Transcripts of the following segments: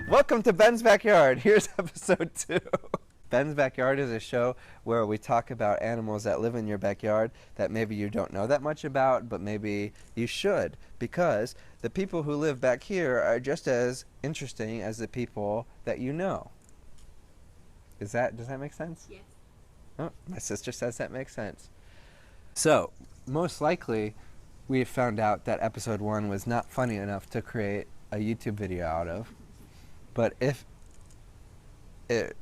Welcome to Ben's Backyard. Here's episode 2. Ben's Backyard is a show where we talk about animals that live in your backyard that maybe you don't know that much about, but maybe you should, because the people who live back here are just as interesting as the people that you know. Does that make sense? Yes. Oh, my sister says that makes sense. So, most likely, we have found out that episode 1 was not funny enough to create a YouTube video out of. But if it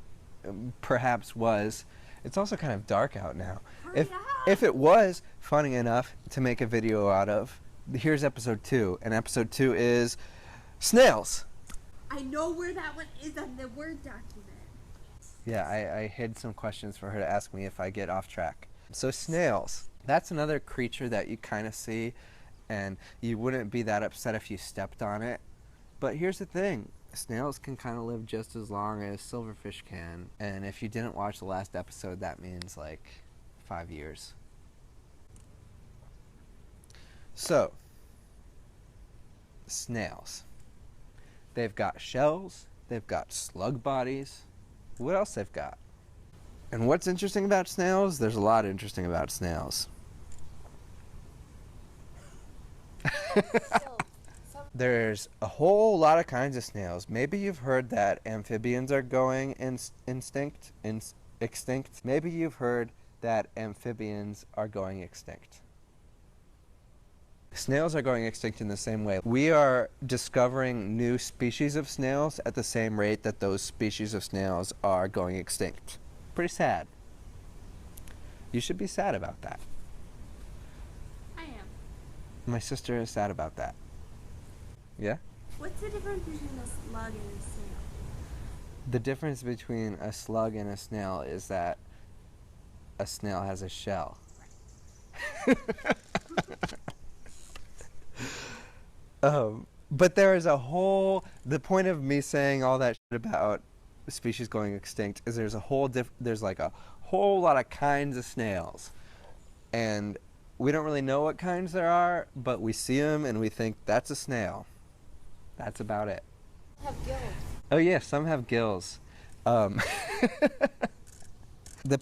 perhaps was, it's also kind of dark out now. If it was funny enough to make a video out of, here's episode 2. And episode 2 is snails. I know where that one is on the Word document. Yeah, I hid some questions for her to ask me if I get off track. So snails, that's another creature that you kind of see, and you wouldn't be that upset if you stepped on it. But here's the thing. Snails can kind of live just as long as silverfish can, and if you didn't watch the last episode, that means like 5 years. So, snails. They've got shells, they've got slug bodies. What else they've got? And what's interesting about snails? There's a lot interesting about snails. There's a whole lot of kinds of snails. Maybe you've heard that amphibians are going extinct. Maybe you've heard that amphibians are going extinct. Snails are going extinct in the same way. We are discovering new species of snails at the same rate that those species of snails are going extinct. Pretty sad. You should be sad about that. I am. My sister is sad about that. Yeah? What's the difference between a slug and a snail? The difference between a slug and a snail is that a snail has a shell. But there is a whole, the point of me saying all that shit about species going extinct is there's like a whole lot of kinds of snails. And we don't really know what kinds there are, but we see them and we think that's a snail. That's about it. Have gills. Oh yeah, some have gills. The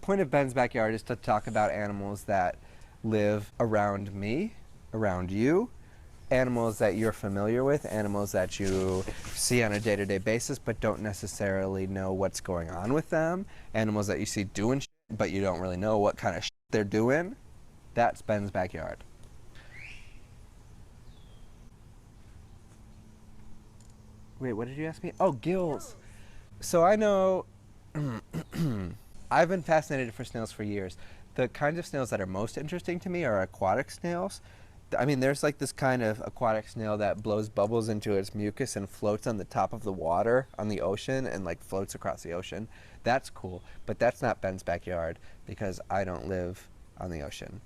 point of Ben's Backyard is to talk about animals that live around me, around you, animals that you're familiar with, animals that you see on a day-to-day basis but don't necessarily know what's going on with them, animals that you see doing shit but you don't really know what kind of shit they're doing. That's Ben's Backyard. Wait, what did you ask me? Oh, gills. So I know, I've been fascinated for snails for years. The kinds of snails that are most interesting to me are aquatic snails. I mean, there's like this kind of aquatic snail that blows bubbles into its mucus and floats on the top of the water on the ocean and like floats across the ocean. That's cool, but that's not Ben's Backyard because I don't live on the ocean.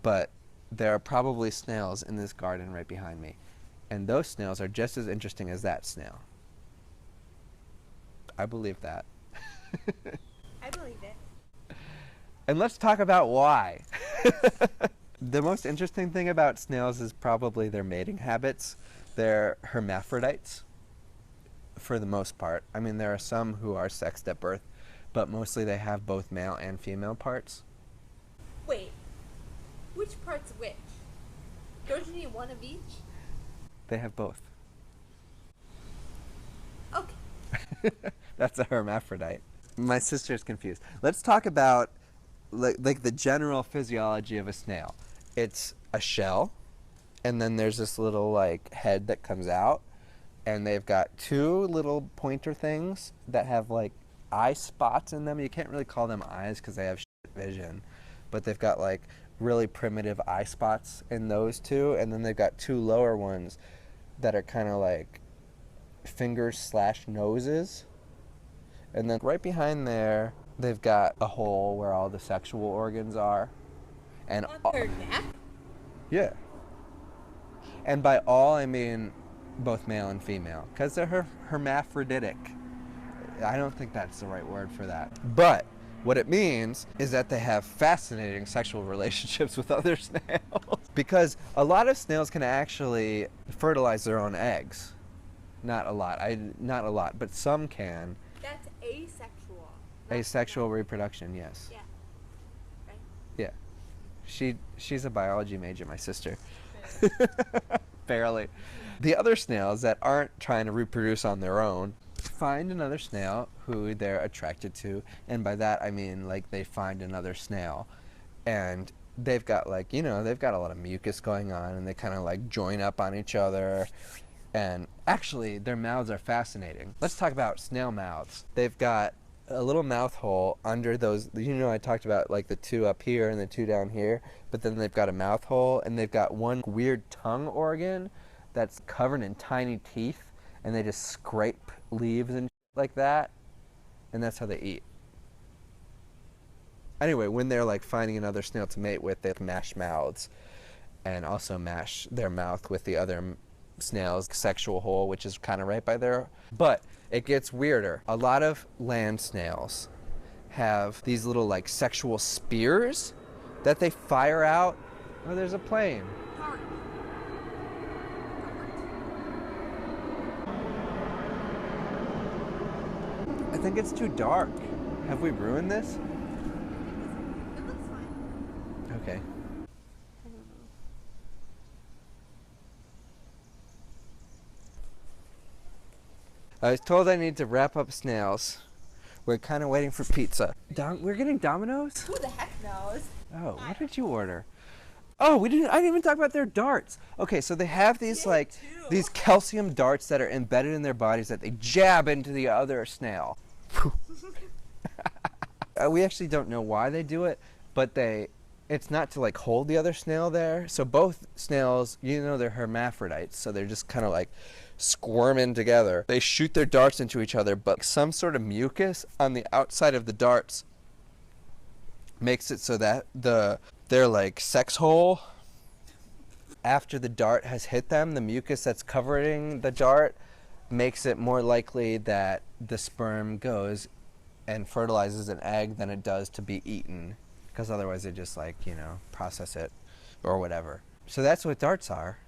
But there are probably snails in this garden right behind me. And those snails are just as interesting as that snail. I believe that. I believe it. And let's talk about why. The most interesting thing about snails is probably their mating habits. They're hermaphrodites, for the most part. I mean, there are some who are sexed at birth, but mostly they have both male and female parts. Wait, which part's which? Don't you need one of each? They have both. Okay. That's a hermaphrodite. My sister's confused. Let's talk about like the general physiology of a snail. It's a shell, and then there's this little like head that comes out, and they've got 2 little pointer things that have like eye spots in them. You can't really call them eyes because they have shit vision, but they've got like really primitive eye spots in those 2, and then they've got 2 lower ones that are kind of like fingers/noses. And then right behind there, they've got a hole where all the sexual organs are. And On their neck? Yeah. And by all, I mean both male and female, because they're hermaphroditic. I don't think that's the right word for that. But what it means is that they have fascinating sexual relationships with other snails. Because a lot of snails can actually fertilize their own eggs. Not a lot. Not a lot, but some can. That's asexual. not Asexual sexual. reproduction, yes. Yeah. Right? Yeah. She's a biology major, my sister. Barely. The other snails that aren't trying to reproduce on their own find another snail who they're attracted to, and by that I mean like they find another snail and they've got like, they've got a lot of mucus going on and they kind of like join up on each other. And actually, their mouths are fascinating. Let's talk about snail mouths. They've got a little mouth hole under those. I talked about like the two up here and the two down here, but then they've got a mouth hole and they've got one weird tongue organ that's covered in tiny teeth, and they just scrape leaves and like that, and that's how they eat. Anyway, when they're like finding another snail to mate with, they mash mouths and also mash their mouth with the other snail's sexual hole, which is kind of right by there. But it gets weirder. A lot of land snails have these little like sexual spears that they fire out. Oh, there's a plane. I think it's too dark. Have we ruined this? It looks fine. Okay. I don't know. I was told I need to wrap up snails. We're kind of waiting for pizza. We're getting Domino's? Who the heck knows? Oh, what did you order? Oh, I didn't even talk about their darts. Okay, so they have these these calcium darts that are embedded in their bodies that they jab into the other snail. We actually don't know why they do it, but it's not to like hold the other snail there. So both snails, they're hermaphrodites, so they're just kind of like squirming together. They shoot their darts into each other, but some sort of mucus on the outside of the darts makes it so that their like sex hole, after the dart has hit them, the mucus that's covering the dart makes it more likely that the sperm goes and fertilizes an egg than it does to be eaten, because otherwise they just process it or whatever. So that's what darts are.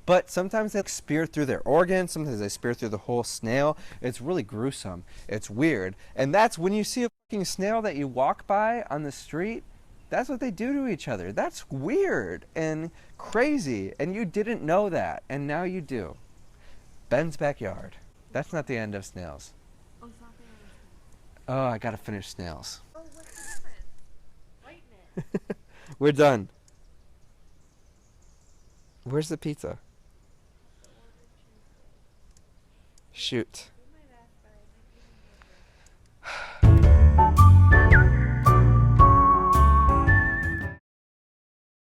But sometimes they spear through their organs, sometimes they spear through the whole snail. It's really gruesome. It's weird. And that's when you see a fucking snail that you walk by on the street, that's what they do to each other. That's weird and crazy. And you didn't know that, and now you do. Ben's backyard. That's not the end of snails. Oh, it's not there. Oh, I gotta finish snails. Oh, what's the difference? Lighten it. We're done. Where's the pizza? Shoot.